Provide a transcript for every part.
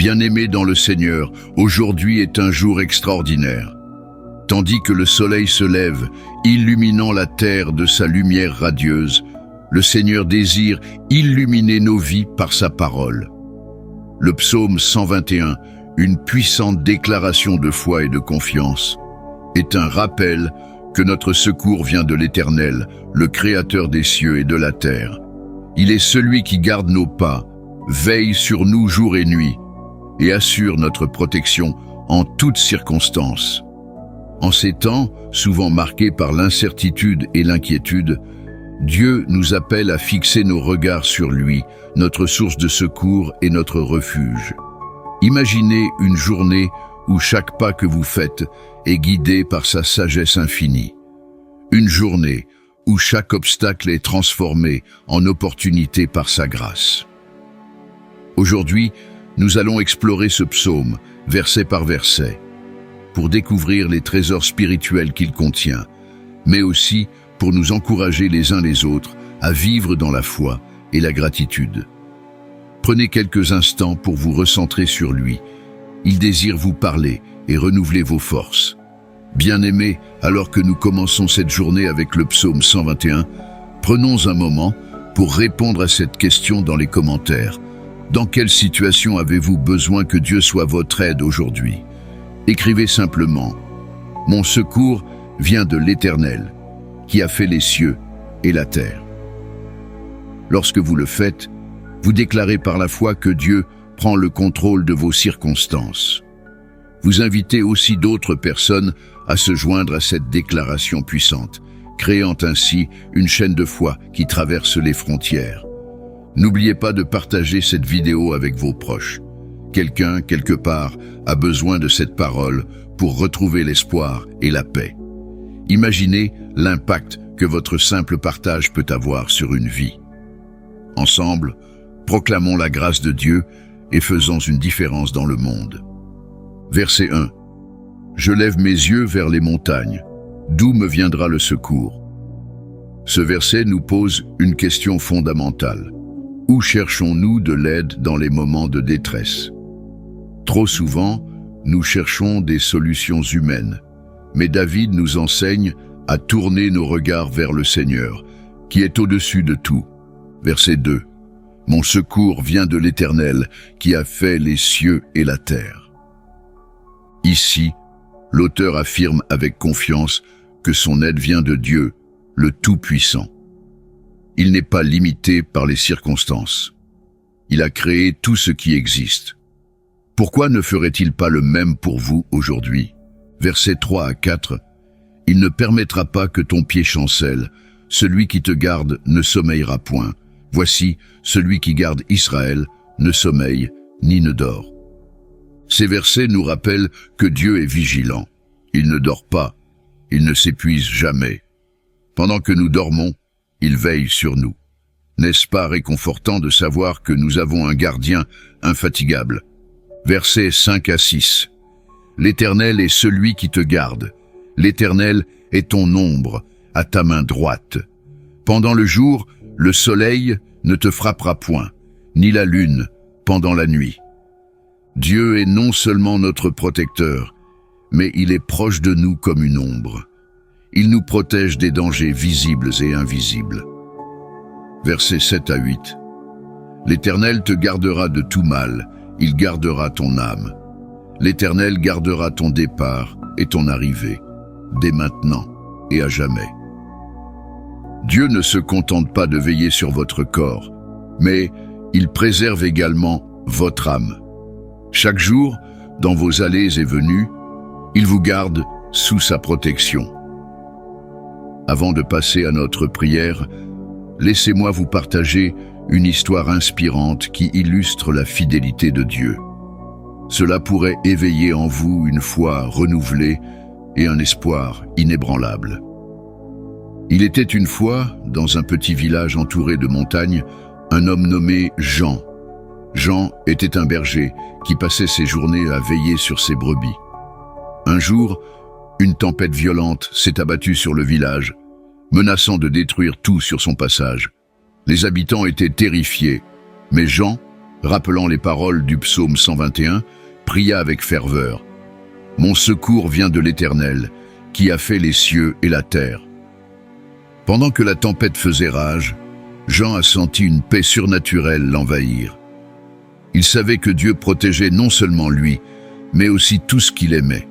Bien-aimés dans le Seigneur, aujourd'hui est un jour extraordinaire. Tandis que le soleil se lève, illuminant la terre de sa lumière radieuse, le Seigneur désire illuminer nos vies par sa parole. Le psaume 121, une puissante déclaration de foi et de confiance, est un rappel que notre secours vient de l'Éternel, le Créateur des cieux et de la terre. Il est celui qui garde nos pas, veille sur nous jour et nuit, et assure notre protection en toutes circonstances. En ces temps, souvent marqués par l'incertitude et l'inquiétude, Dieu nous appelle à fixer nos regards sur lui, notre source de secours et notre refuge. Imaginez une journée où chaque pas que vous faites est guidé par sa sagesse infinie. Une journée où chaque obstacle est transformé en opportunité par sa grâce. Aujourd'hui, nous allons explorer ce psaume, verset par verset, pour découvrir les trésors spirituels qu'il contient, mais aussi pour nous encourager les uns les autres à vivre dans la foi et la gratitude. Prenez quelques instants pour vous recentrer sur lui. Il désire vous parler et renouveler vos forces. Bien-aimés, alors que nous commençons cette journée avec le psaume 121, prenons un moment pour répondre à cette question dans les commentaires. Dans quelle situation avez-vous besoin que Dieu soit votre aide aujourd'hui? Écrivez simplement « Mon secours vient de l'Éternel, qui a fait les cieux et la terre. » Lorsque vous le faites, vous déclarez par la foi que Dieu prend le contrôle de vos circonstances. Vous invitez aussi d'autres personnes à se joindre à cette déclaration puissante, créant ainsi une chaîne de foi qui traverse les frontières. N'oubliez pas de partager cette vidéo avec vos proches. Quelqu'un, quelque part, a besoin de cette parole pour retrouver l'espoir et la paix. Imaginez l'impact que votre simple partage peut avoir sur une vie. Ensemble, proclamons la grâce de Dieu et faisons une différence dans le monde. Verset 1. Je lève mes yeux vers les montagnes. D'où me viendra le secours? Ce verset nous pose une question fondamentale. Où cherchons-nous de l'aide dans les moments de détresse? Trop souvent, nous cherchons des solutions humaines. Mais David nous enseigne à tourner nos regards vers le Seigneur, qui est au-dessus de tout. Verset 2. Mon secours vient de l'Éternel, qui a fait les cieux et la terre. Ici, l'auteur affirme avec confiance que son aide vient de Dieu, le Tout-Puissant. Il n'est pas limité par les circonstances. Il a créé tout ce qui existe. Pourquoi ne ferait-il pas le même pour vous aujourd'hui? Versets 3 à 4. Il ne permettra pas que ton pied chancelle. Celui qui te garde ne sommeillera point. Voici, celui qui garde Israël ne sommeille ni ne dort. Ces versets nous rappellent que Dieu est vigilant. Il ne dort pas. Il ne s'épuise jamais. Pendant que nous dormons, il veille sur nous. N'est-ce pas réconfortant de savoir que nous avons un gardien infatigable? Versets 5 à 6. L'Éternel est celui qui te garde. L'Éternel est ton ombre, à ta main droite. Pendant le jour, le soleil ne te frappera point, ni la lune pendant la nuit. Dieu est non seulement notre protecteur, mais il est proche de nous comme une ombre. Il nous protège des dangers visibles et invisibles. Versets 7 à 8. L'Éternel te gardera de tout mal, il gardera ton âme. L'Éternel gardera ton départ et ton arrivée, dès maintenant et à jamais. Dieu ne se contente pas de veiller sur votre corps, mais il préserve également votre âme. Chaque jour, dans vos allées et venues, il vous garde sous sa protection. Avant de passer à notre prière, laissez-moi vous partager une histoire inspirante qui illustre la fidélité de Dieu. Cela pourrait éveiller en vous une foi renouvelée et un espoir inébranlable. Il était une fois, dans un petit village entouré de montagnes, un homme nommé Jean. Jean était un berger qui passait ses journées à veiller sur ses brebis. Un jour, une tempête violente s'est abattue sur le village, menaçant de détruire tout sur son passage. Les habitants étaient terrifiés, mais Jean, rappelant les paroles du psaume 121, pria avec ferveur. « Mon secours vient de l'Éternel, qui a fait les cieux et la terre. » Pendant que la tempête faisait rage, Jean a senti une paix surnaturelle l'envahir. Il savait que Dieu protégeait non seulement lui, mais aussi tout ce qu'il aimait.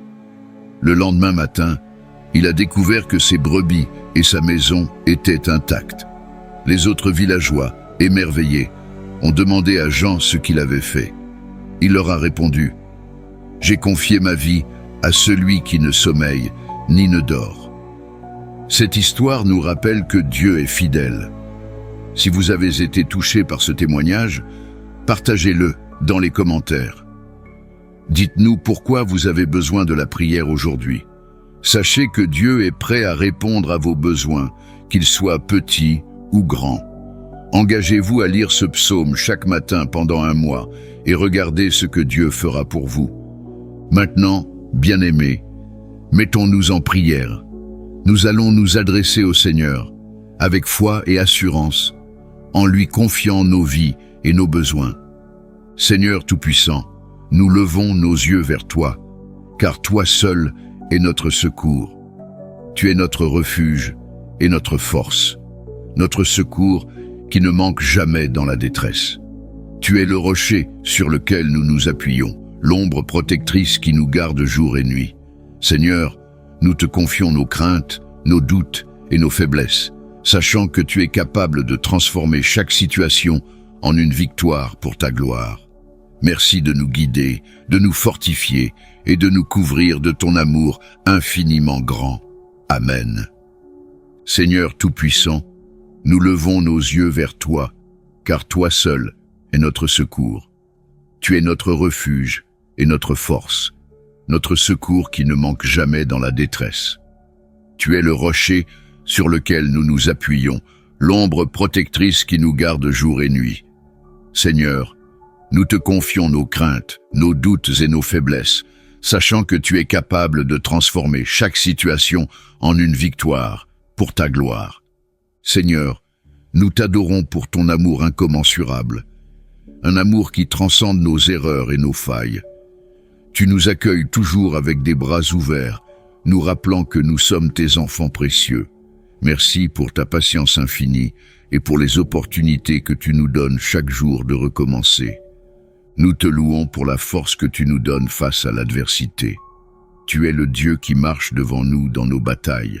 Le lendemain matin, il a découvert que ses brebis et sa maison étaient intacts. Les autres villageois, émerveillés, ont demandé à Jean ce qu'il avait fait. Il leur a répondu « J'ai confié ma vie à celui qui ne sommeille ni ne dort. » Cette histoire nous rappelle que Dieu est fidèle. Si vous avez été touché par ce témoignage, partagez-le dans les commentaires. Dites-nous pourquoi vous avez besoin de la prière aujourd'hui. Sachez que Dieu est prêt à répondre à vos besoins, qu'ils soient petits ou grands. Engagez-vous à lire ce psaume chaque matin pendant un mois et regardez ce que Dieu fera pour vous. Maintenant, bien-aimés, mettons-nous en prière. Nous allons nous adresser au Seigneur, avec foi et assurance, en lui confiant nos vies et nos besoins. Seigneur Tout-Puissant, nous levons nos yeux vers toi, car toi seul est notre secours. Tu es notre refuge et notre force, notre secours qui ne manque jamais dans la détresse. Tu es le rocher sur lequel nous nous appuyons, l'ombre protectrice qui nous garde jour et nuit. Seigneur, nous te confions nos craintes, nos doutes et nos faiblesses, sachant que tu es capable de transformer chaque situation en une victoire pour ta gloire. Merci de nous guider, de nous fortifier et de nous couvrir de ton amour infiniment grand. Amen. Seigneur Tout-Puissant, nous levons nos yeux vers toi, car toi seul est notre secours. Tu es notre refuge et notre force, notre secours qui ne manque jamais dans la détresse. Tu es le rocher sur lequel nous nous appuyons, l'ombre protectrice qui nous garde jour et nuit. Seigneur, nous te confions nos craintes, nos doutes et nos faiblesses, sachant que tu es capable de transformer chaque situation en une victoire pour ta gloire. Seigneur, nous t'adorons pour ton amour incommensurable, un amour qui transcende nos erreurs et nos failles. Tu nous accueilles toujours avec des bras ouverts, nous rappelant que nous sommes tes enfants précieux. Merci pour ta patience infinie et pour les opportunités que tu nous donnes chaque jour de recommencer. Nous te louons pour la force que tu nous donnes face à l'adversité. Tu es le Dieu qui marche devant nous dans nos batailles,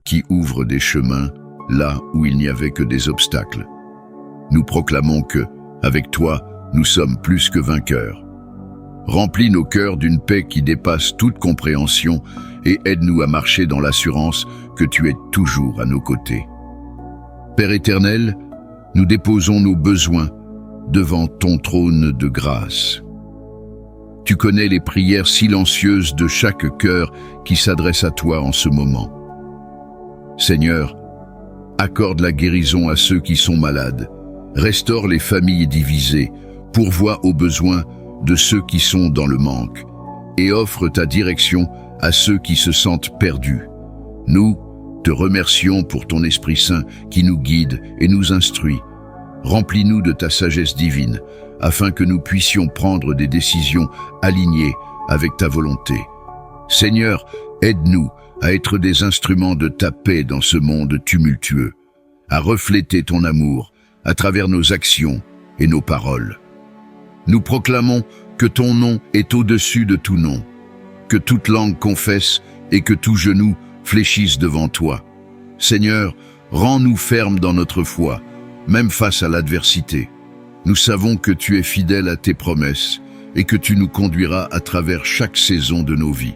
qui ouvre des chemins là où il n'y avait que des obstacles. Nous proclamons que, avec toi, nous sommes plus que vainqueurs. Remplis nos cœurs d'une paix qui dépasse toute compréhension et aide-nous à marcher dans l'assurance que tu es toujours à nos côtés. Père éternel, nous déposons nos besoins devant ton trône de grâce. Tu connais les prières silencieuses de chaque cœur qui s'adresse à toi en ce moment. Seigneur, accorde la guérison à ceux qui sont malades, restaure les familles divisées, pourvois aux besoins de ceux qui sont dans le manque, et offre ta direction à ceux qui se sentent perdus. Nous te remercions pour ton Esprit Saint qui nous guide et nous instruit. Remplis-nous de ta sagesse divine, afin que nous puissions prendre des décisions alignées avec ta volonté. Seigneur, aide-nous à être des instruments de ta paix dans ce monde tumultueux, à refléter ton amour à travers nos actions et nos paroles. Nous proclamons que ton nom est au-dessus de tout nom, que toute langue confesse et que tout genou fléchisse devant toi. Seigneur, rends-nous fermes dans notre foi, même face à l'adversité. Nous savons que tu es fidèle à tes promesses et que tu nous conduiras à travers chaque saison de nos vies.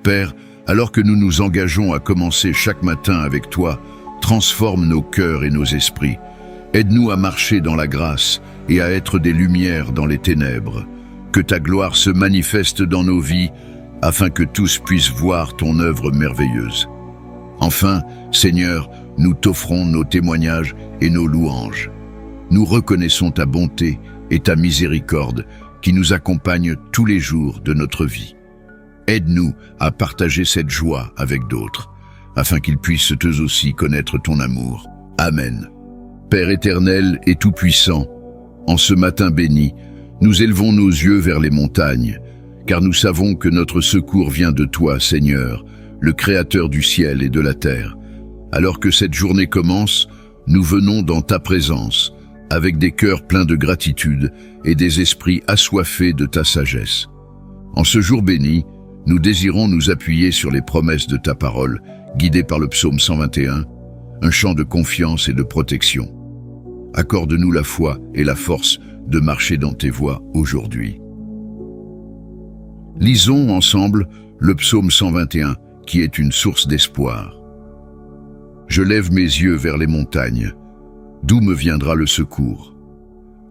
Père, alors que nous nous engageons à commencer chaque matin avec toi, transforme nos cœurs et nos esprits. Aide-nous à marcher dans la grâce et à être des lumières dans les ténèbres. Que ta gloire se manifeste dans nos vies, afin que tous puissent voir ton œuvre merveilleuse. Enfin, Seigneur, nous t'offrons nos témoignages et nos louanges. Nous reconnaissons ta bonté et ta miséricorde qui nous accompagnent tous les jours de notre vie. Aide-nous à partager cette joie avec d'autres, afin qu'ils puissent eux aussi connaître ton amour. Amen. Père éternel et tout-puissant, en ce matin béni, Nous élevons nos yeux vers les montagnes, car nous savons que notre secours vient de toi, Seigneur, le Créateur du ciel et de la terre. Alors que cette journée commence, nous venons dans ta présence, avec des cœurs pleins de gratitude et des esprits assoiffés de ta sagesse. En ce jour béni, nous désirons nous appuyer sur les promesses de ta parole, guidés par le psaume 121, un chant de confiance et de protection. Accorde-nous la foi et la force de marcher dans tes voies aujourd'hui. Lisons ensemble le psaume 121, qui est une source d'espoir. Je lève mes yeux vers les montagnes. D'où me viendra le secours?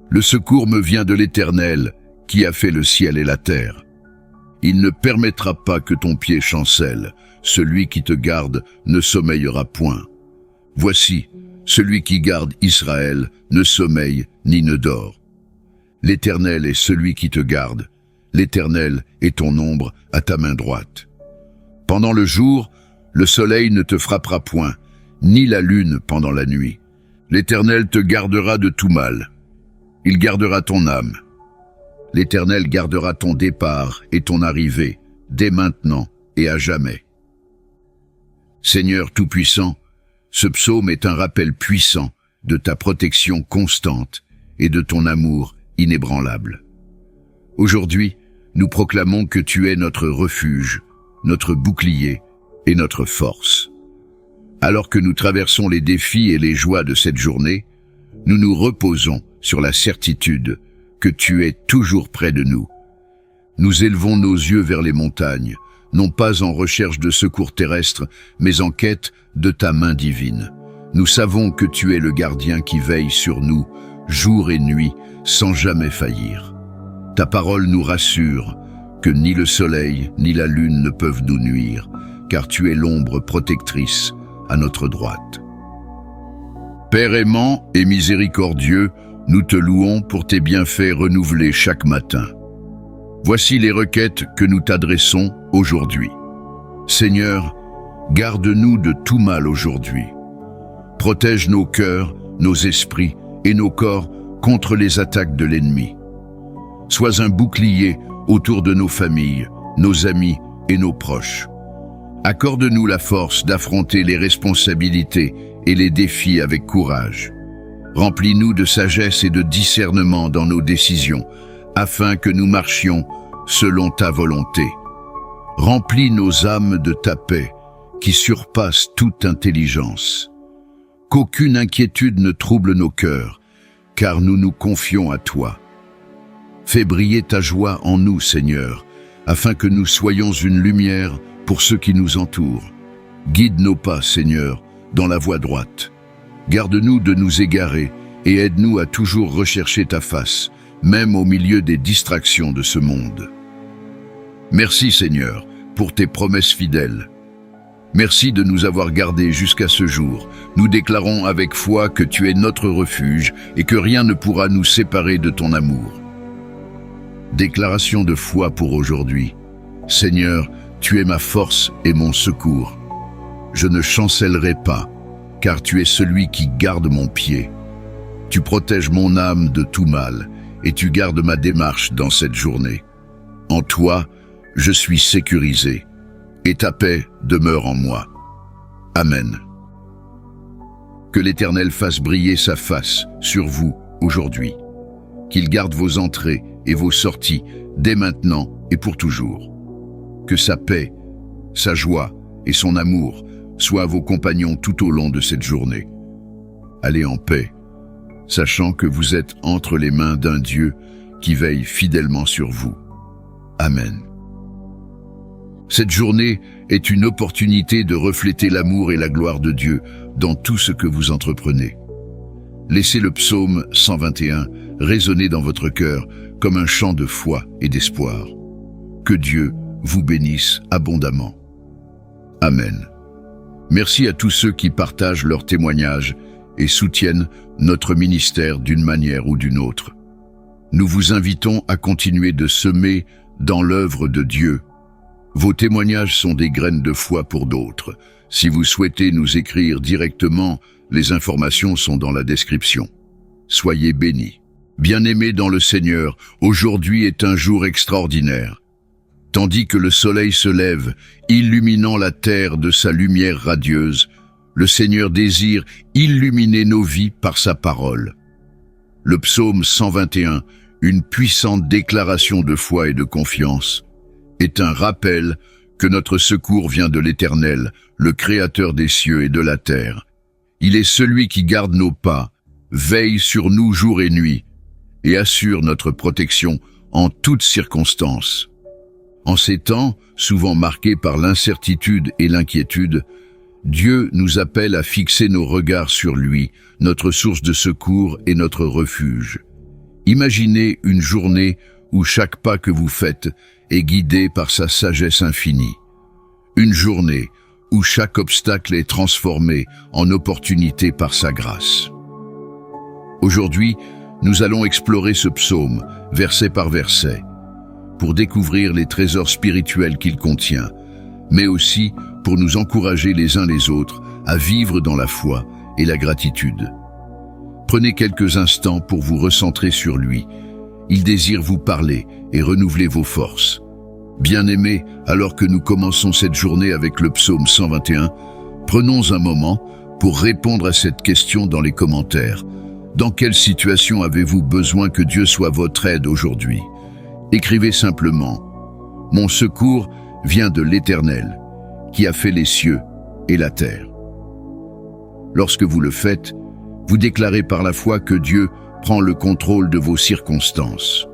Le secours me vient de l'Éternel, qui a fait le ciel et la terre. Il ne permettra pas que ton pied chancelle. Celui qui te garde ne sommeillera point. Voici, celui qui garde Israël ne sommeille ni ne dort. L'Éternel est celui qui te garde. L'Éternel est ton ombre à ta main droite. Pendant le jour, le soleil ne te frappera point, ni la lune pendant la nuit. L'Éternel te gardera de tout mal. Il gardera ton âme. L'Éternel gardera ton départ et ton arrivée, dès maintenant et à jamais. Seigneur Tout-Puissant, ce psaume est un rappel puissant de ta protection constante et de ton amour inébranlable. Aujourd'hui, nous proclamons que tu es notre refuge, notre bouclier et notre force. Alors que nous traversons les défis et les joies de cette journée, nous nous reposons sur la certitude que tu es toujours près de nous. Nous élevons nos yeux vers les montagnes, non pas en recherche de secours terrestres, mais en quête de ta main divine. Nous savons que tu es le gardien qui veille sur nous, jour et nuit, sans jamais faillir. Ta parole nous rassure que ni le soleil ni la lune ne peuvent nous nuire, car tu es l'ombre protectrice à notre droite. Père aimant et miséricordieux, nous te louons pour tes bienfaits renouvelés chaque matin. Voici les requêtes que nous t'adressons aujourd'hui. Seigneur, garde-nous de tout mal aujourd'hui. Protège nos cœurs, nos esprits et nos corps contre les attaques de l'ennemi. Sois un bouclier autour de nos familles, nos amis et nos proches. Accorde-nous la force d'affronter les responsabilités et les défis avec courage. Remplis-nous de sagesse et de discernement dans nos décisions, afin que nous marchions selon ta volonté. Remplis nos âmes de ta paix, qui surpasse toute intelligence. Qu'aucune inquiétude ne trouble nos cœurs, car nous nous confions à toi. Fais briller ta joie en nous, Seigneur, afin que nous soyons une lumière pour ceux qui nous entourent. Guide nos pas, Seigneur, dans la voie droite. Garde-nous de nous égarer et aide-nous à toujours rechercher ta face, même au milieu des distractions de ce monde. Merci, Seigneur, pour tes promesses fidèles. Merci de nous avoir gardés jusqu'à ce jour. Nous déclarons avec foi que tu es notre refuge et que rien ne pourra nous séparer de ton amour. Déclaration de foi pour aujourd'hui. Seigneur, tu es ma force et mon secours. Je ne chancellerai pas, car tu es celui qui garde mon pied. Tu protèges mon âme de tout mal, et tu gardes ma démarche dans cette journée. En toi, je suis sécurisé, et ta paix demeure en moi. Amen. Que l'Éternel fasse briller sa face sur vous aujourd'hui. Qu'il garde vos entrées et vos sorties dès maintenant et pour toujours. Que sa paix, sa joie et son amour soient vos compagnons tout au long de cette journée. Allez en paix, sachant que vous êtes entre les mains d'un Dieu qui veille fidèlement sur vous. Amen. Cette journée est une opportunité de refléter l'amour et la gloire de Dieu dans tout ce que vous entreprenez. Laissez le psaume 121 résonner dans votre cœur comme un chant de foi et d'espoir. Que Dieu vous bénisse abondamment. Amen. Merci à tous ceux qui partagent leurs témoignages et soutiennent notre ministère d'une manière ou d'une autre. Nous vous invitons à continuer de semer dans l'œuvre de Dieu. Vos témoignages sont des graines de foi pour d'autres. Si vous souhaitez nous écrire directement, les informations sont dans la description. Soyez bénis. Bien-aimés dans le Seigneur, aujourd'hui est un jour extraordinaire. Tandis que le soleil se lève, illuminant la terre de sa lumière radieuse, le Seigneur désire illuminer nos vies par sa parole. Le psaume 121, une puissante déclaration de foi et de confiance, est un rappel que notre secours vient de l'Éternel, le Créateur des cieux et de la terre. Il est celui qui garde nos pas, veille sur nous jour et nuit, et assure notre protection en toutes circonstances. En ces temps, souvent marqués par l'incertitude et l'inquiétude, Dieu nous appelle à fixer nos regards sur lui, notre source de secours et notre refuge. Imaginez une journée où chaque pas que vous faites est guidé par sa sagesse infinie. Une journée où chaque obstacle est transformé en opportunité par sa grâce. Aujourd'hui, nous allons explorer ce psaume, verset par verset, pour découvrir les trésors spirituels qu'il contient, mais aussi pour nous encourager les uns les autres à vivre dans la foi et la gratitude. Prenez quelques instants pour vous recentrer sur lui. Il désire vous parler et renouveler vos forces. Bien-aimés, alors que nous commençons cette journée avec le psaume 121, prenons un moment pour répondre à cette question dans les commentaires. Dans quelle situation avez-vous besoin que Dieu soit votre aide aujourd'hui? Écrivez simplement « Mon secours vient de l'Éternel, qui a fait les cieux et la terre. » Lorsque vous le faites, vous déclarez par la foi que Dieu prend le contrôle de vos circonstances.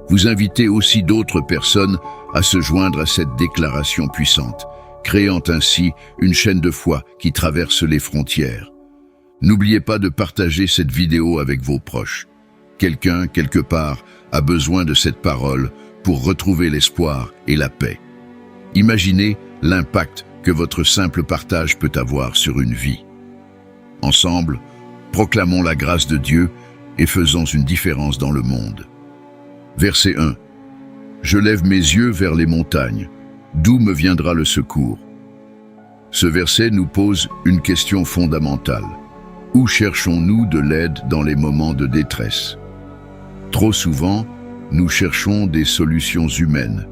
Vous invitez aussi d'autres personnes à se joindre à cette déclaration puissante, créant ainsi une chaîne de foi qui traverse les frontières. N'oubliez pas de partager cette vidéo avec vos proches. Quelqu'un, quelque part, a besoin de cette parole pour retrouver l'espoir et la paix. Imaginez l'impact que votre simple partage peut avoir sur une vie. Ensemble, proclamons la grâce de Dieu et faisons une différence dans le monde. Verset 1. Je lève mes yeux vers les montagnes. D'où me viendra le secours? Ce verset nous pose une question fondamentale. Où cherchons-nous de l'aide dans les moments de détresse? Trop souvent, nous cherchons des solutions humaines.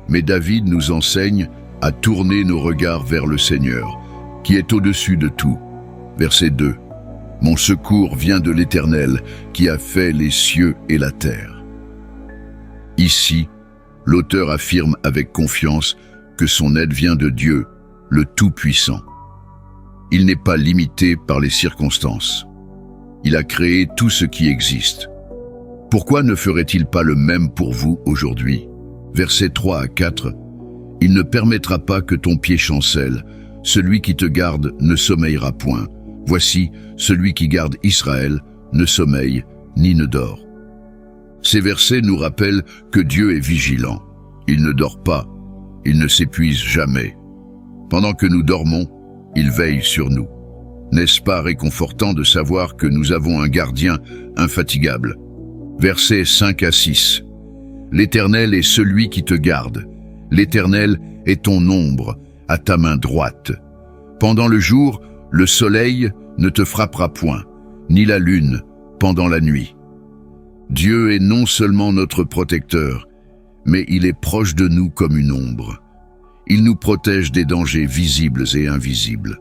Mais David nous enseigne à tourner nos regards vers le Seigneur, qui est au-dessus de tout. Verset 2. Mon secours vient de l'Éternel, qui a fait les cieux et la terre. Ici, l'auteur affirme avec confiance que son aide vient de Dieu, le Tout-Puissant. Il n'est pas limité par les circonstances. Il a créé tout ce qui existe. Pourquoi ne ferait-il pas le même pour vous aujourd'hui? Versets 3 à 4. Il ne permettra pas que ton pied chancelle. Celui qui te garde ne sommeillera point. Voici, celui qui garde Israël ne sommeille ni ne dort. Ces versets nous rappellent que Dieu est vigilant. Il ne dort pas, il ne s'épuise jamais. Pendant que nous dormons, il veille sur nous. N'est-ce pas réconfortant de savoir que nous avons un gardien infatigable? Versets 5 à 6. L'Éternel est celui qui te garde. L'Éternel est ton ombre à ta main droite. Pendant le jour, le soleil ne te frappera point, ni la lune pendant la nuit. Dieu est non seulement notre protecteur, mais il est proche de nous comme une ombre. Il nous protège des dangers visibles et invisibles.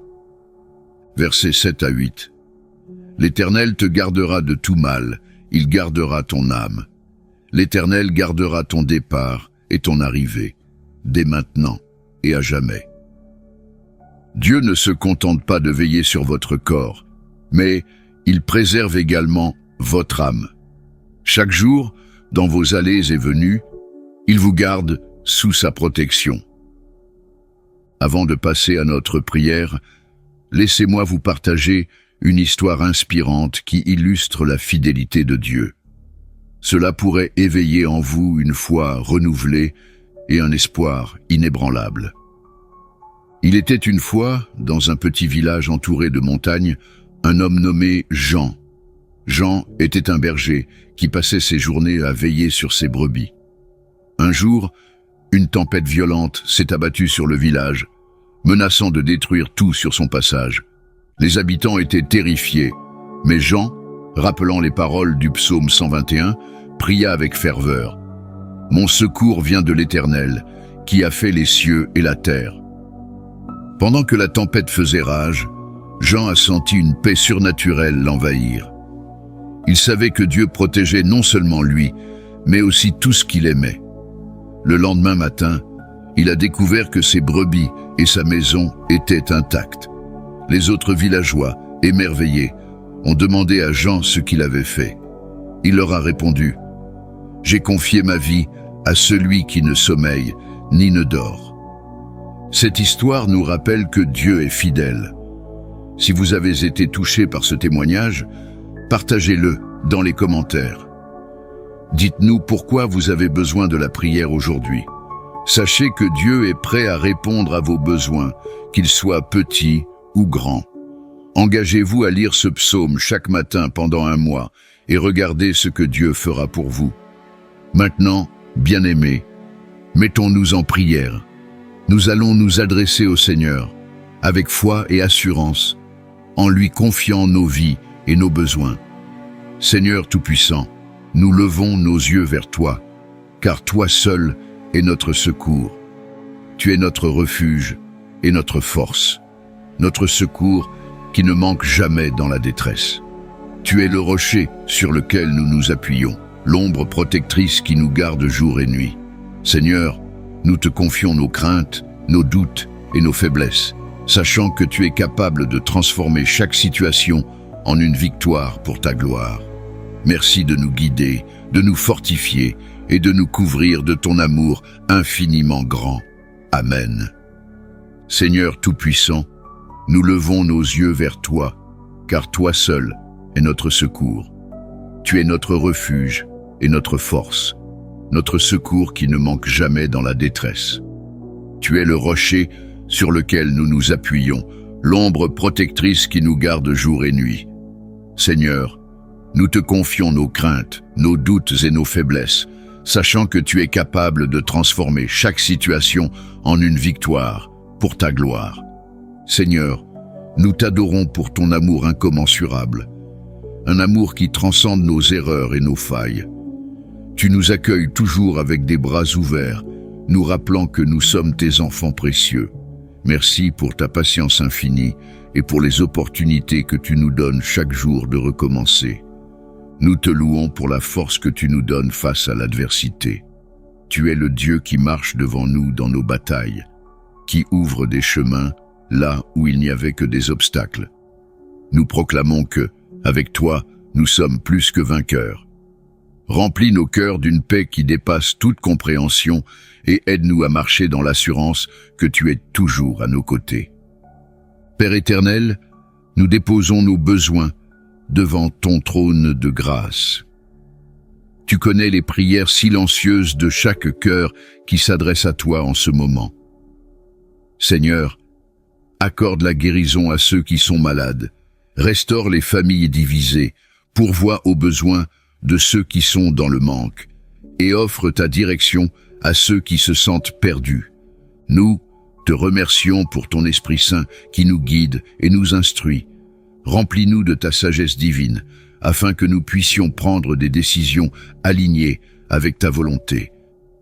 Versets 7 à 8. L'Éternel te gardera de tout mal, il gardera ton âme. L'Éternel gardera ton départ et ton arrivée, dès maintenant et à jamais. Dieu ne se contente pas de veiller sur votre corps, mais il préserve également votre âme. Chaque jour, dans vos allées et venues, il vous garde sous sa protection. Avant de passer à notre prière, laissez-moi vous partager une histoire inspirante qui illustre la fidélité de Dieu. Cela pourrait éveiller en vous une foi renouvelée et un espoir inébranlable. Il était une fois, dans un petit village entouré de montagnes, un homme nommé Jean. Jean était un berger qui passait ses journées à veiller sur ses brebis. Un jour, une tempête violente s'est abattue sur le village, menaçant de détruire tout sur son passage. Les habitants étaient terrifiés, mais Jean, rappelant les paroles du psaume 121, pria avec ferveur. « Mon secours vient de l'Éternel, qui a fait les cieux et la terre. » Pendant que la tempête faisait rage, Jean a senti une paix surnaturelle l'envahir. Il savait que Dieu protégeait non seulement lui, mais aussi tout ce qu'il aimait. Le lendemain matin, il a découvert que ses brebis et sa maison étaient intacts. Les autres villageois, émerveillés, ont demandé à Jean ce qu'il avait fait. Il leur a répondu « J'ai confié ma vie à celui qui ne sommeille ni ne dort. » Cette histoire nous rappelle que Dieu est fidèle. Si vous avez été touché par ce témoignage, partagez-le dans les commentaires. Dites-nous pourquoi vous avez besoin de la prière aujourd'hui. Sachez que Dieu est prêt à répondre à vos besoins, qu'ils soient petits ou grands. Engagez-vous à lire ce psaume chaque matin pendant un mois et regardez ce que Dieu fera pour vous. Maintenant, bien-aimés, mettons-nous en prière. Nous allons nous adresser au Seigneur, avec foi et assurance, en lui confiant nos vies et nos besoins. Seigneur Tout-Puissant, nous levons nos yeux vers toi, car toi seul est notre secours. Tu es notre refuge et notre force, notre secours qui ne manque jamais dans la détresse. Tu es le rocher sur lequel nous nous appuyons, l'ombre protectrice qui nous garde jour et nuit. Seigneur, nous te confions nos craintes, nos doutes et nos faiblesses, sachant que tu es capable de transformer chaque situation en une victoire pour ta gloire. Merci de nous guider, de nous fortifier et de nous couvrir de ton amour infiniment grand. Amen. Seigneur Tout-Puissant, nous levons nos yeux vers toi, car toi seul est notre secours. Tu es notre refuge et notre force, notre secours qui ne manque jamais dans la détresse. Tu es le rocher sur lequel nous nous appuyons, l'ombre protectrice qui nous garde jour et nuit. Seigneur, nous te confions nos craintes, nos doutes et nos faiblesses, sachant que tu es capable de transformer chaque situation en une victoire pour ta gloire. Seigneur, nous t'adorons pour ton amour incommensurable, un amour qui transcende nos erreurs et nos failles. Tu nous accueilles toujours avec des bras ouverts, nous rappelant que nous sommes tes enfants précieux. Merci pour ta patience infinie et pour les opportunités que tu nous donnes chaque jour de recommencer. Nous te louons pour la force que tu nous donnes face à l'adversité. Tu es le Dieu qui marche devant nous dans nos batailles, qui ouvre des chemins là où il n'y avait que des obstacles. Nous proclamons que, avec toi, nous sommes plus que vainqueurs. Remplis nos cœurs d'une paix qui dépasse toute compréhension et aide-nous à marcher dans l'assurance que tu es toujours à nos côtés. Père éternel, nous déposons nos besoins devant ton trône de grâce. Tu connais les prières silencieuses de chaque cœur qui s'adresse à toi en ce moment. Seigneur, accorde la guérison à ceux qui sont malades, restaure les familles divisées, pourvois aux besoins de ceux qui sont dans le manque, et offre ta direction à ceux qui se sentent perdus. Nous te remercions pour ton Esprit Saint qui nous guide et nous instruit. Remplis-nous de ta sagesse divine, afin que nous puissions prendre des décisions alignées avec ta volonté.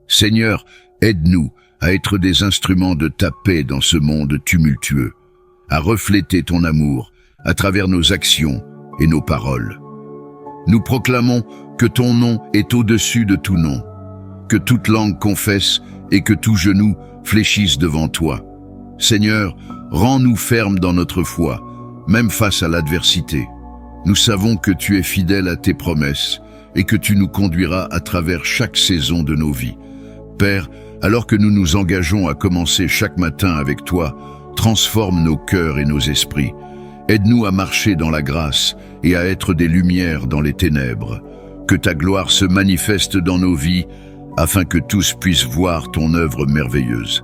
Seigneur, aide-nous à être des instruments de ta paix dans ce monde tumultueux, à refléter ton amour à travers nos actions et nos paroles. Nous proclamons que ton nom est au-dessus de tout nom, que toute langue confesse et que tout genou fléchisse devant toi. Seigneur, rends-nous fermes dans notre foi, même face à l'adversité. Nous savons que tu es fidèle à tes promesses et que tu nous conduiras à travers chaque saison de nos vies. Père, alors que nous nous engageons à commencer chaque matin avec toi, transforme nos cœurs et nos esprits. Aide-nous à marcher dans la grâce et à être des lumières dans les ténèbres. Que ta gloire se manifeste dans nos vies, afin que tous puissent voir ton œuvre merveilleuse.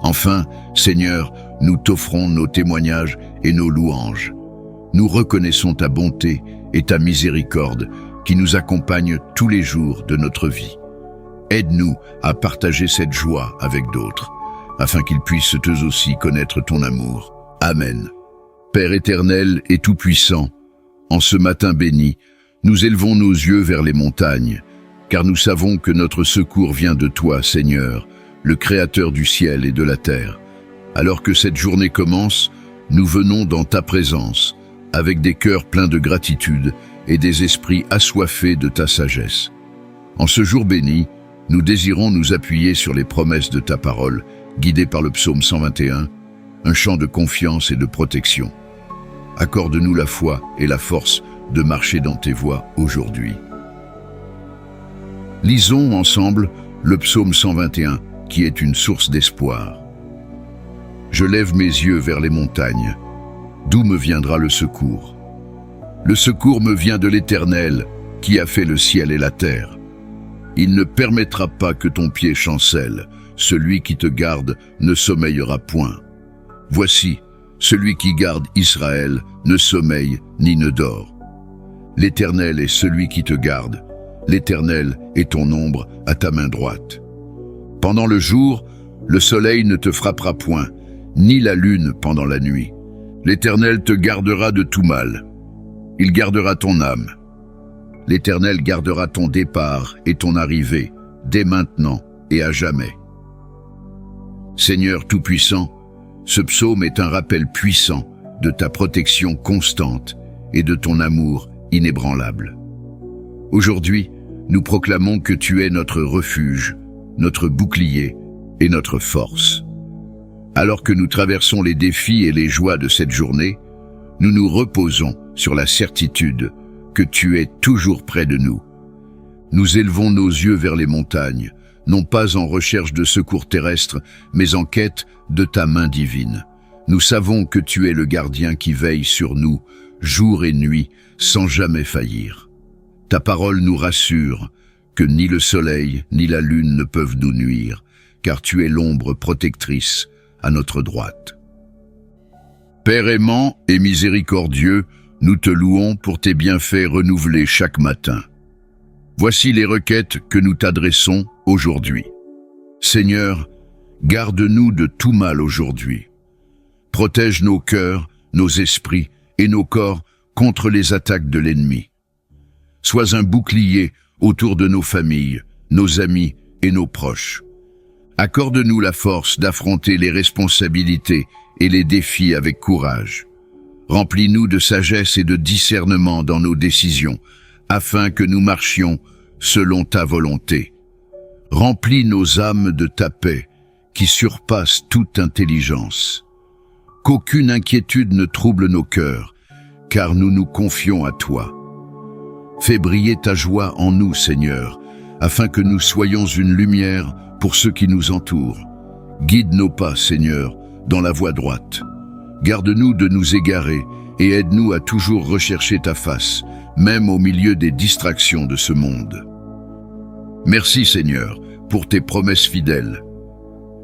Enfin, Seigneur, nous t'offrons nos témoignages et nos louanges. Nous reconnaissons ta bonté et ta miséricorde qui nous accompagnent tous les jours de notre vie. Aide-nous à partager cette joie avec d'autres, afin qu'ils puissent eux aussi connaître ton amour. Amen. Père éternel et tout-puissant, en ce matin béni, Nous élevons nos yeux vers les montagnes, car nous savons que notre secours vient de toi, Seigneur, le Créateur du ciel et de la terre. Alors que cette journée commence, nous venons dans ta présence, avec des cœurs pleins de gratitude et des esprits assoiffés de ta sagesse. En ce jour béni, nous désirons nous appuyer sur les promesses de ta parole, guidés par le psaume 121, un chant de confiance et de protection. Accorde-nous la foi et la force de marcher dans tes voies aujourd'hui. Lisons ensemble le psaume 121, qui est une source d'espoir. Je lève mes yeux vers les montagnes. D'où me viendra le secours? Le secours me vient de l'Éternel, qui a fait le ciel et la terre. Il ne permettra pas que ton pied chancelle. Celui qui te garde ne sommeillera point. Voici, celui qui garde Israël ne sommeille ni ne dort. L'Éternel est celui qui te garde. L'Éternel est ton ombre à ta main droite. Pendant le jour, le soleil ne te frappera point, ni la lune pendant la nuit. L'Éternel te gardera de tout mal. Il gardera ton âme. L'Éternel gardera ton départ et ton arrivée, dès maintenant et à jamais. Seigneur Tout-Puissant, ce psaume est un rappel puissant de ta protection constante et de ton amour inébranlable. Aujourd'hui, nous proclamons que tu es notre refuge, notre bouclier et notre force. Alors que nous traversons les défis et les joies de cette journée, nous nous reposons sur la certitude que tu es toujours près de nous. Nous élevons nos yeux vers les montagnes, non pas en recherche de secours terrestres, mais en quête de ta main divine. Nous savons que tu es le gardien qui veille sur nous, jour et nuit, sans jamais faillir. Ta parole nous rassure que ni le soleil ni la lune ne peuvent nous nuire, car tu es l'ombre protectrice à notre droite. Père aimant et miséricordieux, nous te louons pour tes bienfaits renouvelés chaque matin. Voici les requêtes que nous t'adressons aujourd'hui. Seigneur, garde-nous de tout mal aujourd'hui. Protège nos cœurs, nos esprits et nos corps contre les attaques de l'ennemi. Sois un bouclier autour de nos familles, nos amis et nos proches. Accorde-nous la force d'affronter les responsabilités et les défis avec courage. Remplis-nous de sagesse et de discernement dans nos décisions, afin que nous marchions selon ta volonté. Remplis nos âmes de ta paix, qui surpasse toute intelligence. Qu'aucune inquiétude ne trouble nos cœurs, car nous nous confions à toi. Fais briller ta joie en nous, Seigneur, afin que nous soyons une lumière pour ceux qui nous entourent. Guide nos pas, Seigneur, dans la voie droite. Garde-nous de nous égarer et aide-nous à toujours rechercher ta face, même au milieu des distractions de ce monde. Merci, Seigneur, pour tes promesses fidèles.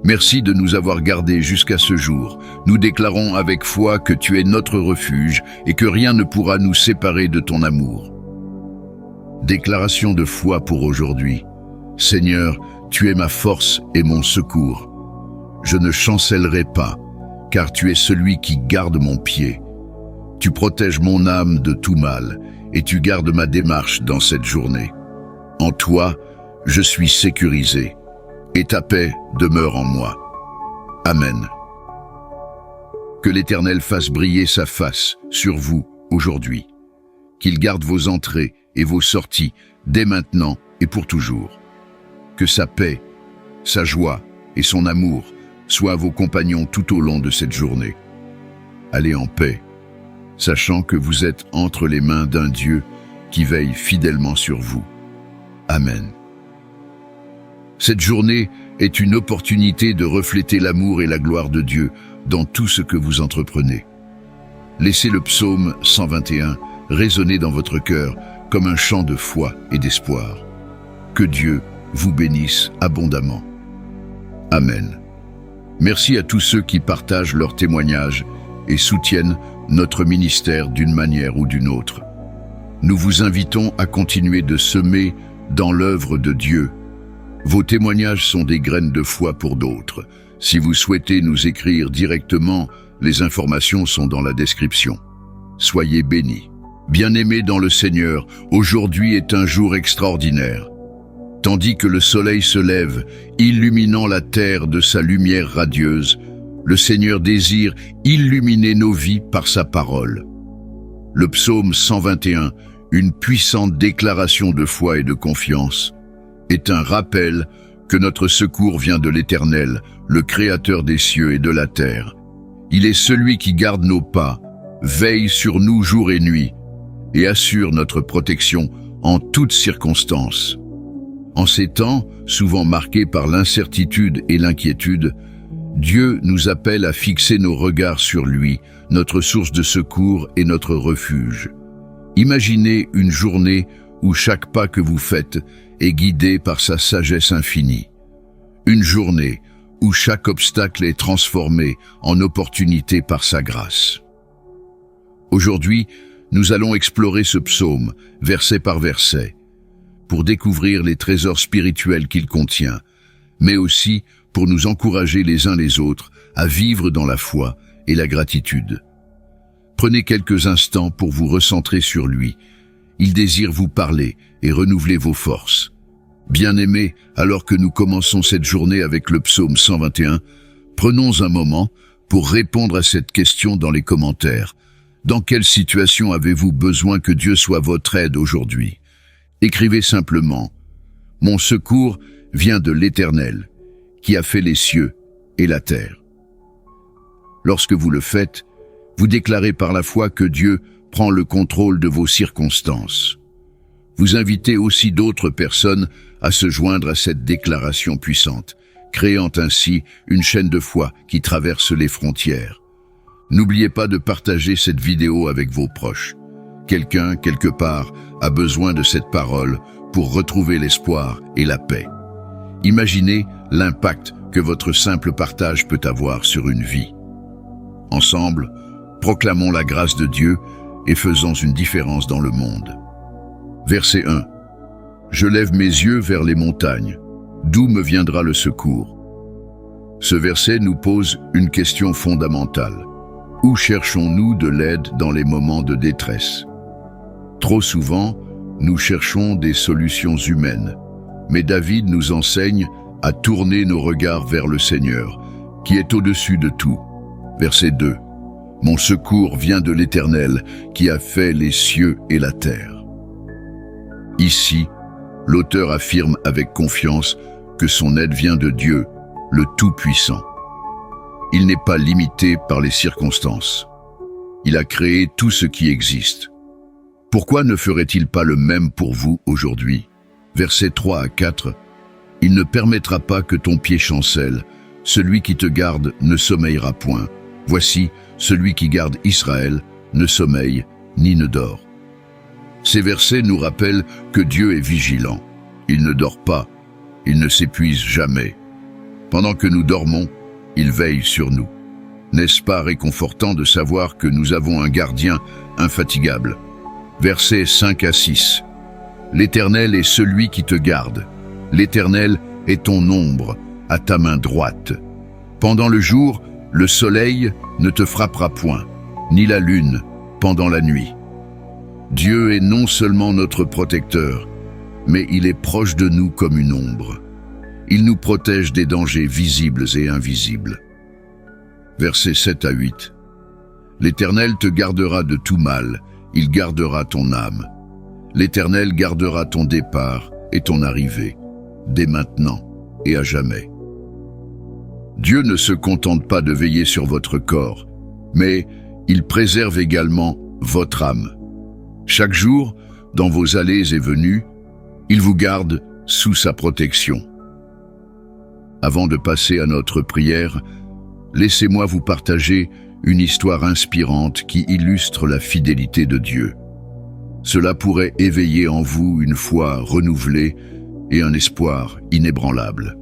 Merci de nous avoir gardés jusqu'à ce jour. Nous déclarons avec foi que tu es notre refuge et que rien ne pourra nous séparer de ton amour. Déclaration de foi pour aujourd'hui. Seigneur, tu es ma force et mon secours. Je ne chancellerai pas, car tu es celui qui garde mon pied. Tu protèges mon âme de tout mal, et tu gardes ma démarche dans cette journée. En toi, je suis sécurisé, et ta paix demeure en moi. Amen. Que l'Éternel fasse briller sa face sur vous aujourd'hui. Qu'il garde vos entrées et vos sorties dès maintenant et pour toujours. Que sa paix, sa joie et son amour soient vos compagnons tout au long de cette journée. Allez en paix, sachant que vous êtes entre les mains d'un Dieu qui veille fidèlement sur vous. Amen. Cette journée est une opportunité de refléter l'amour et la gloire de Dieu dans tout ce que vous entreprenez. Laissez le psaume 121 résonner dans votre cœur comme un chant de foi et d'espoir. Que Dieu vous bénisse abondamment. Amen. Merci à tous ceux qui partagent leurs témoignages et soutiennent notre ministère d'une manière ou d'une autre. Nous vous invitons à continuer de semer dans l'œuvre de Dieu. Vos témoignages sont des graines de foi pour d'autres. Si vous souhaitez nous écrire directement, les informations sont dans la description. Soyez bénis. Bien-aimés dans le Seigneur, aujourd'hui est un jour extraordinaire. Tandis que le soleil se lève, illuminant la terre de sa lumière radieuse, le Seigneur désire illuminer nos vies par sa parole. Le psaume 121, une puissante déclaration de foi et de confiance, est un rappel que notre secours vient de l'Éternel, le Créateur des cieux et de la terre. Il est celui qui garde nos pas, veille sur nous jour et nuit, et assure notre protection en toutes circonstances. En ces temps, souvent marqués par l'incertitude et l'inquiétude, Dieu nous appelle à fixer nos regards sur lui, notre source de secours et notre refuge. Imaginez une journée où chaque pas que vous faites est guidé par sa sagesse infinie. Une journée où chaque obstacle est transformé en opportunité par sa grâce. Aujourd'hui, nous allons explorer ce psaume, verset par verset, pour découvrir les trésors spirituels qu'il contient, mais aussi pour nous encourager les uns les autres à vivre dans la foi et la gratitude. Prenez quelques instants pour vous recentrer sur lui. Il désire vous parler et renouveler vos forces. Bien-aimés, alors que nous commençons cette journée avec le psaume 121, prenons un moment pour répondre à cette question dans les commentaires. Dans quelle situation avez-vous besoin que Dieu soit votre aide aujourd'hui? Écrivez simplement « Mon secours vient de l'Éternel, qui a fait les cieux et la terre. » Lorsque vous le faites, vous déclarez par la foi que Dieu prend le contrôle de vos circonstances. Vous invitez aussi d'autres personnes à se joindre à cette déclaration puissante, créant ainsi une chaîne de foi qui traverse les frontières. N'oubliez pas de partager cette vidéo avec vos proches. Quelqu'un, quelque part, a besoin de cette parole pour retrouver l'espoir et la paix. Imaginez l'impact que votre simple partage peut avoir sur une vie. Ensemble, proclamons la grâce de Dieu et faisons une différence dans le monde. Verset 1. Je lève mes yeux vers les montagnes. D'où me viendra le secours? Ce verset nous pose une question fondamentale. Où cherchons-nous de l'aide dans les moments de détresse? Trop souvent, nous cherchons des solutions humaines. Mais David nous enseigne à tourner nos regards vers le Seigneur, qui est au-dessus de tout. Verset 2. Mon secours vient de l'Éternel, qui a fait les cieux et la terre. Ici, l'auteur affirme avec confiance que son aide vient de Dieu, le Tout-Puissant. Il n'est pas limité par les circonstances. Il a créé tout ce qui existe. Pourquoi ne ferait-il pas le même pour vous aujourd'hui? Versets 3 à 4. Il ne permettra pas que ton pied chancelle. Celui qui te garde ne sommeillera point. Voici, celui qui garde Israël ne sommeille ni ne dort. Ces versets nous rappellent que Dieu est vigilant. Il ne dort pas, il ne s'épuise jamais. Pendant que nous dormons, il veille sur nous. N'est-ce pas réconfortant de savoir que nous avons un gardien infatigable? Versets 5 à 6. L'Éternel est celui qui te garde. L'Éternel est ton ombre à ta main droite. Pendant le jour, le soleil ne te frappera point, ni la lune pendant la nuit. Dieu est non seulement notre protecteur, mais il est proche de nous comme une ombre. Il nous protège des dangers visibles et invisibles. Versets 7 à 8. L'Éternel te gardera de tout mal, il gardera ton âme. L'Éternel gardera ton départ et ton arrivée, dès maintenant et à jamais. Dieu ne se contente pas de veiller sur votre corps, mais il préserve également votre âme. Chaque jour, dans vos allées et venues, il vous garde sous sa protection. Avant de passer à notre prière, laissez-moi vous partager une histoire inspirante qui illustre la fidélité de Dieu. Cela pourrait éveiller en vous une foi renouvelée et un espoir inébranlable.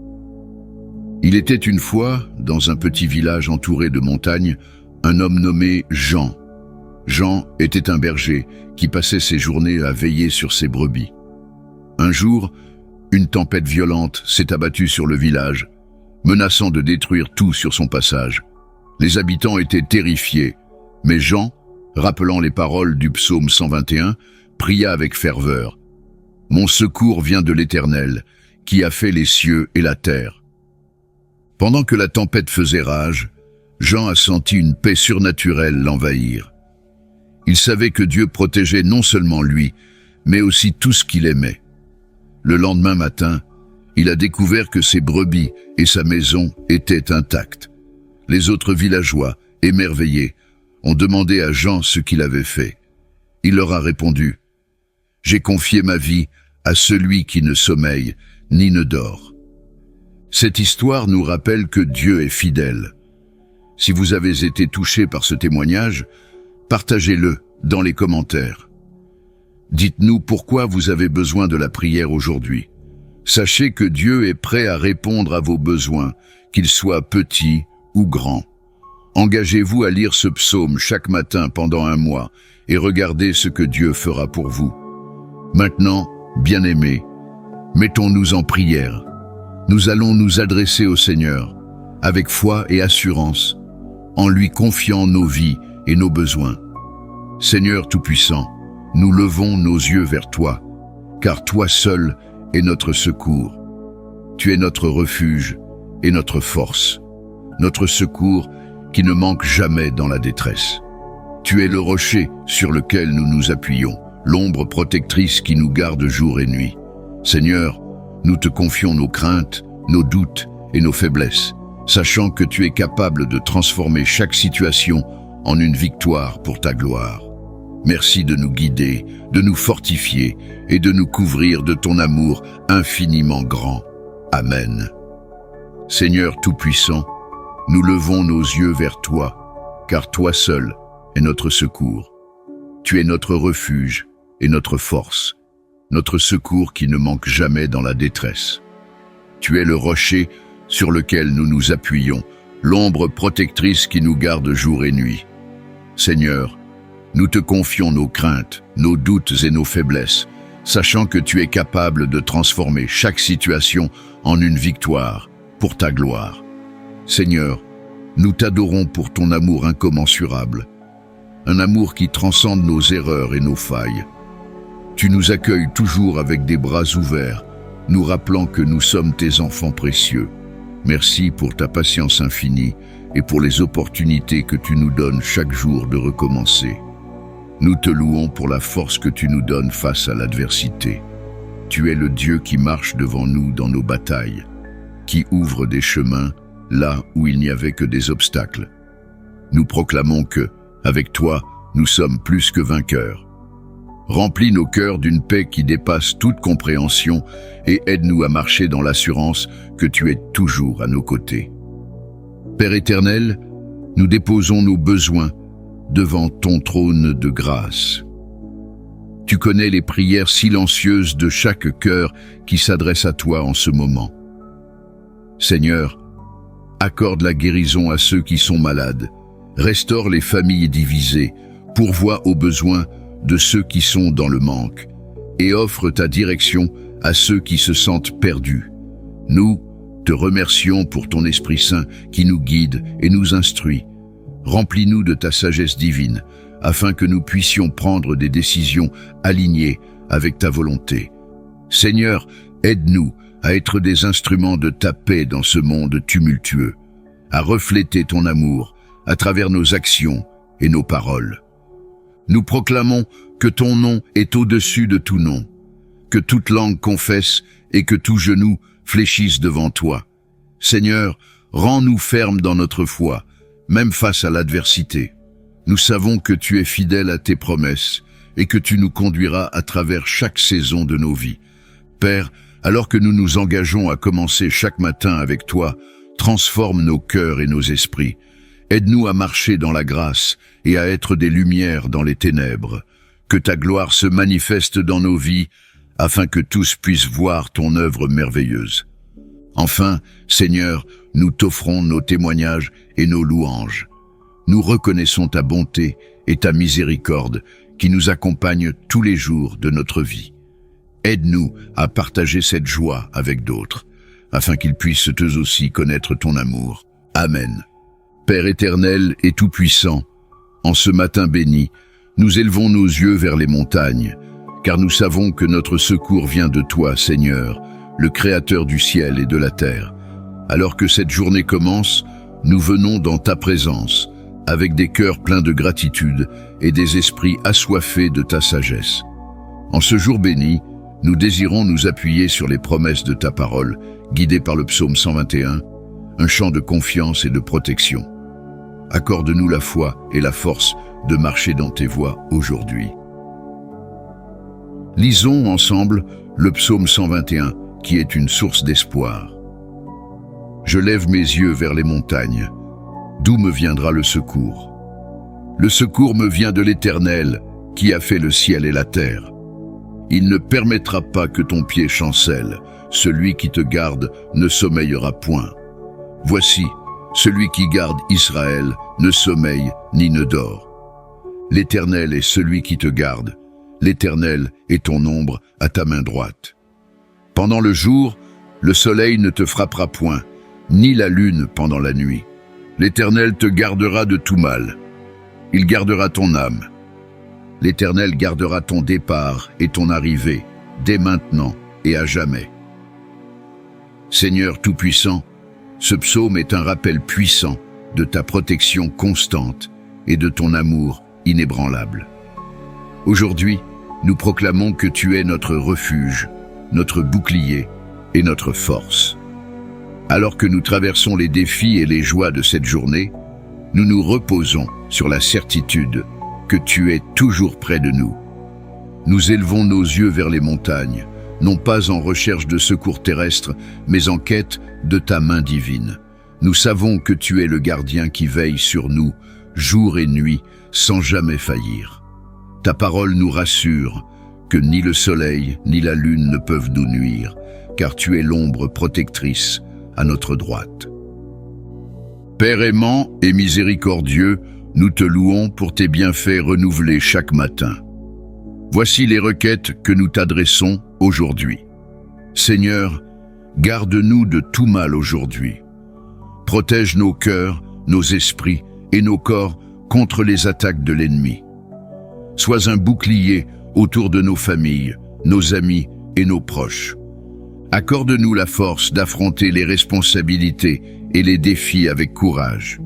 Il était une fois, dans un petit village entouré de montagnes, un homme nommé Jean. Jean était un berger qui passait ses journées à veiller sur ses brebis. Un jour, une tempête violente s'est abattue sur le village, menaçant de détruire tout sur son passage. Les habitants étaient terrifiés, mais Jean, rappelant les paroles du psaume 121, pria avec ferveur. « Mon secours vient de l'Éternel, qui a fait les cieux et la terre. » Pendant que la tempête faisait rage, Jean a senti une paix surnaturelle l'envahir. Il savait que Dieu protégeait non seulement lui, mais aussi tout ce qu'il aimait. Le lendemain matin, il a découvert que ses brebis et sa maison étaient intacts. Les autres villageois, émerveillés, ont demandé à Jean ce qu'il avait fait. Il leur a répondu « J'ai confié ma vie à celui qui ne sommeille ni ne dort. » Cette histoire nous rappelle que Dieu est fidèle. Si vous avez été touché par ce témoignage, partagez-le dans les commentaires. Dites-nous pourquoi vous avez besoin de la prière aujourd'hui. Sachez que Dieu est prêt à répondre à vos besoins, qu'ils soient petits ou grands. Engagez-vous à lire ce psaume chaque matin pendant un mois et regardez ce que Dieu fera pour vous. Maintenant, bien-aimés, mettons-nous en prière. Nous allons nous adresser au Seigneur, avec foi et assurance, en lui confiant nos vies et nos besoins. Seigneur Tout-Puissant, nous levons nos yeux vers toi, car toi seul est notre secours. Tu es notre refuge et notre force, notre secours qui ne manque jamais dans la détresse. Tu es le rocher sur lequel nous nous appuyons, l'ombre protectrice qui nous garde jour et nuit. Seigneur, nous te confions nos craintes, nos doutes et nos faiblesses, sachant que tu es capable de transformer chaque situation en une victoire pour ta gloire. Merci de nous guider, de nous fortifier et de nous couvrir de ton amour infiniment grand. Amen. Seigneur Tout-Puissant, nous levons nos yeux vers toi, car toi seul est notre secours. Tu es notre refuge et notre force, notre secours qui ne manque jamais dans la détresse. Tu es le rocher sur lequel nous nous appuyons, l'ombre protectrice qui nous garde jour et nuit. Seigneur, nous te confions nos craintes, nos doutes et nos faiblesses, sachant que tu es capable de transformer chaque situation en une victoire pour ta gloire. Seigneur, nous t'adorons pour ton amour incommensurable, un amour qui transcende nos erreurs et nos failles. Tu nous accueilles toujours avec des bras ouverts, nous rappelant que nous sommes tes enfants précieux. Merci pour ta patience infinie et pour les opportunités que tu nous donnes chaque jour de recommencer. Nous te louons pour la force que tu nous donnes face à l'adversité. Tu es le Dieu qui marche devant nous dans nos batailles, qui ouvre des chemins là où il n'y avait que des obstacles. Nous proclamons que, avec toi, nous sommes plus que vainqueurs. Remplis nos cœurs d'une paix qui dépasse toute compréhension et aide-nous à marcher dans l'assurance que tu es toujours à nos côtés. Père éternel, nous déposons nos besoins devant ton trône de grâce. Tu connais les prières silencieuses de chaque cœur qui s'adresse à toi en ce moment. Seigneur, accorde la guérison à ceux qui sont malades, restaure les familles divisées, pourvois aux besoins de ceux qui sont dans le manque, et offre ta direction à ceux qui se sentent perdus. Nous te remercions pour ton Esprit Saint qui nous guide et nous instruit. Remplis-nous de ta sagesse divine, afin que nous puissions prendre des décisions alignées avec ta volonté. Seigneur, aide-nous à être des instruments de ta paix dans ce monde tumultueux, à refléter ton amour à travers nos actions et nos paroles. Nous proclamons que ton nom est au-dessus de tout nom, que toute langue confesse et que tout genou fléchisse devant toi. Seigneur, rends-nous fermes dans notre foi, même face à l'adversité. Nous savons que tu es fidèle à tes promesses et que tu nous conduiras à travers chaque saison de nos vies. Père, alors que nous nous engageons à commencer chaque matin avec toi, transforme nos cœurs et nos esprits. Aide-nous à marcher dans la grâce et à être des lumières dans les ténèbres. Que ta gloire se manifeste dans nos vies, afin que tous puissent voir ton œuvre merveilleuse. Enfin, Seigneur, nous t'offrons nos témoignages et nos louanges. Nous reconnaissons ta bonté et ta miséricorde qui nous accompagnent tous les jours de notre vie. Aide-nous à partager cette joie avec d'autres, afin qu'ils puissent eux aussi connaître ton amour. Amen. Père éternel et tout-puissant, en ce matin béni, Nous élevons nos yeux vers les montagnes, car nous savons que notre secours vient de toi, Seigneur, le Créateur du ciel et de la terre. Alors que cette journée commence, nous venons dans ta présence, avec des cœurs pleins de gratitude et des esprits assoiffés de ta sagesse. En ce jour béni, nous désirons nous appuyer sur les promesses de ta parole, guidés par le psaume 121, un chant de confiance et de protection. Accorde-nous la foi et la force de marcher dans tes voies aujourd'hui. Lisons ensemble le psaume 121, qui est une source d'espoir. Je lève mes yeux vers les montagnes. D'où me viendra le secours? Le secours me vient de l'Éternel, qui a fait le ciel et la terre. Il ne permettra pas que ton pied chancelle. Celui qui te garde ne sommeillera point. Voici, celui qui garde Israël ne sommeille ni ne dort. L'Éternel est celui qui te garde. L'Éternel est ton ombre à ta main droite. Pendant le jour, le soleil ne te frappera point, ni la lune pendant la nuit. L'Éternel te gardera de tout mal. Il gardera ton âme. L'Éternel gardera ton départ et ton arrivée, dès maintenant et à jamais. Seigneur Tout-Puissant, ce psaume est un rappel puissant de ta protection constante et de ton amour inébranlable. Aujourd'hui, nous proclamons que tu es notre refuge, notre bouclier et notre force. Alors que nous traversons les défis et les joies de cette journée, nous nous reposons sur la certitude que tu es toujours près de nous. Nous élevons nos yeux vers les montagnes, non pas en recherche de secours terrestres, mais en quête de ta main divine. Nous savons que tu es le gardien qui veille sur nous, jour et nuit, sans jamais faillir. Ta parole nous rassure que ni le soleil ni la lune ne peuvent nous nuire, car tu es l'ombre protectrice à notre droite. Père aimant et miséricordieux, nous te louons pour tes bienfaits renouvelés chaque matin. Voici les requêtes que nous t'adressons aujourd'hui. Seigneur, garde-nous de tout mal aujourd'hui. Protège nos cœurs, nos esprits et nos corps contre les attaques de l'ennemi. Sois un bouclier autour de nos familles, nos amis et nos proches. Accorde-nous la force d'affronter les responsabilités et les défis avec courage.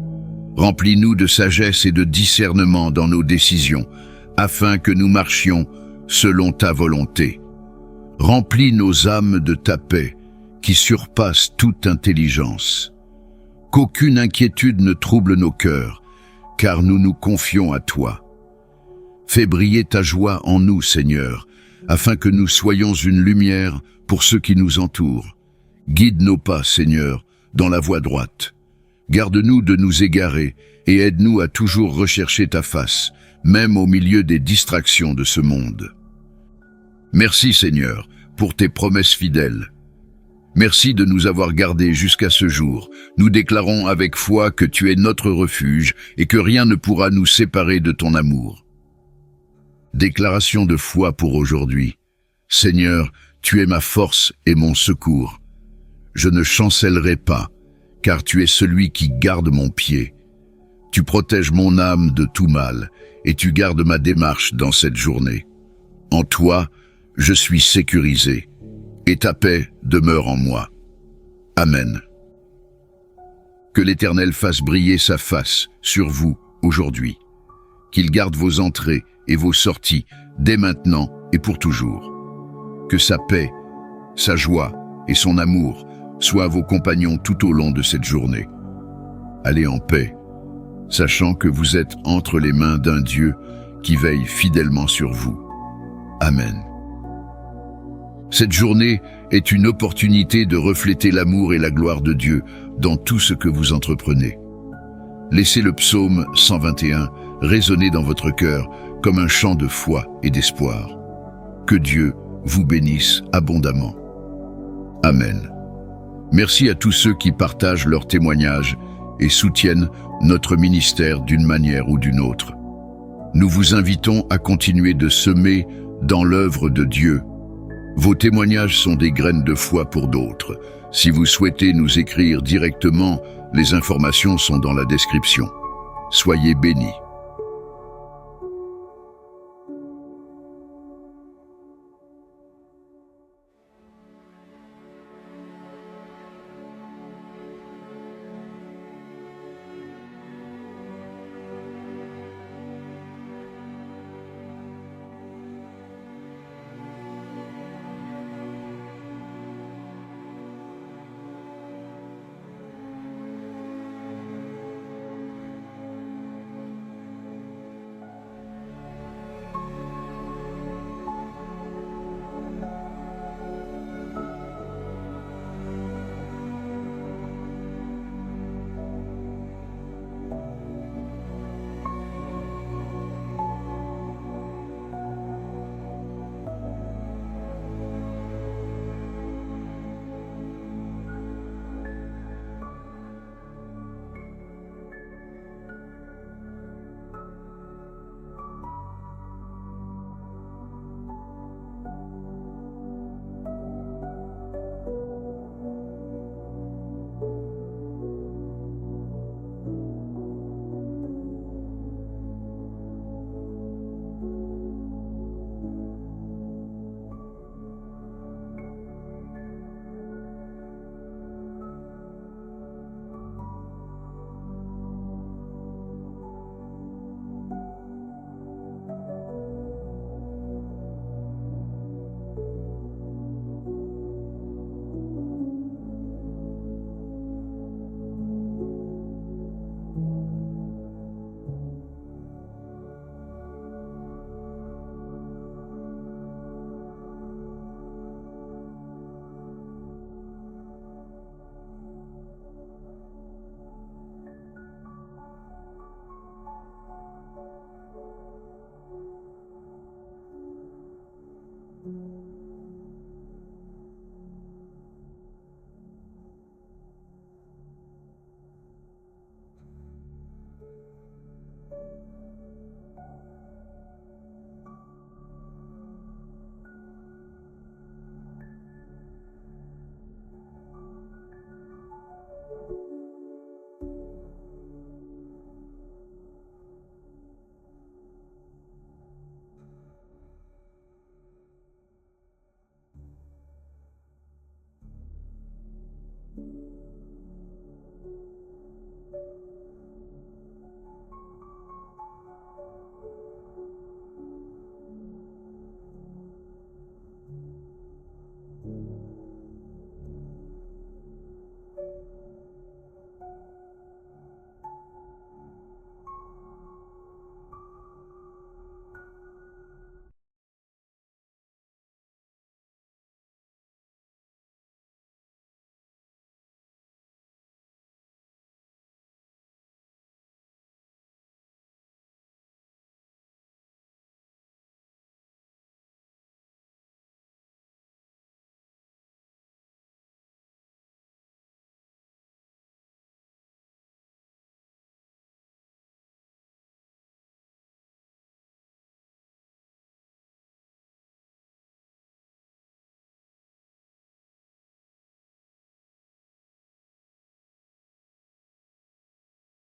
Remplis-nous de sagesse et de discernement dans nos décisions, afin que nous marchions selon ta volonté. Remplis nos âmes de ta paix, qui surpasse toute intelligence. Qu'aucune inquiétude ne trouble nos cœurs, car nous nous confions à toi. Fais briller ta joie en nous, Seigneur, afin que nous soyons une lumière pour ceux qui nous entourent. Guide nos pas, Seigneur, dans la voie droite. Garde-nous de nous égarer et aide-nous à toujours rechercher ta face, même au milieu des distractions de ce monde. Merci, Seigneur, pour tes promesses fidèles. Merci de nous avoir gardés jusqu'à ce jour. Nous déclarons avec foi que tu es notre refuge et que rien ne pourra nous séparer de ton amour. Déclaration de foi pour aujourd'hui. Seigneur, tu es ma force et mon secours. Je ne chancellerai pas, car tu es celui qui garde mon pied. Tu protèges mon âme de tout mal, et tu gardes ma démarche dans cette journée. En toi, je suis sécurisé, et ta paix demeure en moi. Amen. Que l'Éternel fasse briller sa face sur vous aujourd'hui. Qu'il garde vos entrées et vos sorties dès maintenant et pour toujours. Que sa paix, sa joie et son amour soient vos compagnons tout au long de cette journée. Allez en paix, sachant que vous êtes entre les mains d'un Dieu qui veille fidèlement sur vous. Amen. Cette journée est une opportunité de refléter l'amour et la gloire de Dieu dans tout ce que vous entreprenez. Laissez le psaume 121 résonner dans votre cœur comme un chant de foi et d'espoir. Que Dieu vous bénisse abondamment. Amen. Merci à tous ceux qui partagent leurs témoignages et soutiennent notre ministère d'une manière ou d'une autre. Nous vous invitons à continuer de semer dans l'œuvre de Dieu. Vos témoignages sont des graines de foi pour d'autres. Si vous souhaitez nous écrire directement, les informations sont dans la description. Soyez bénis.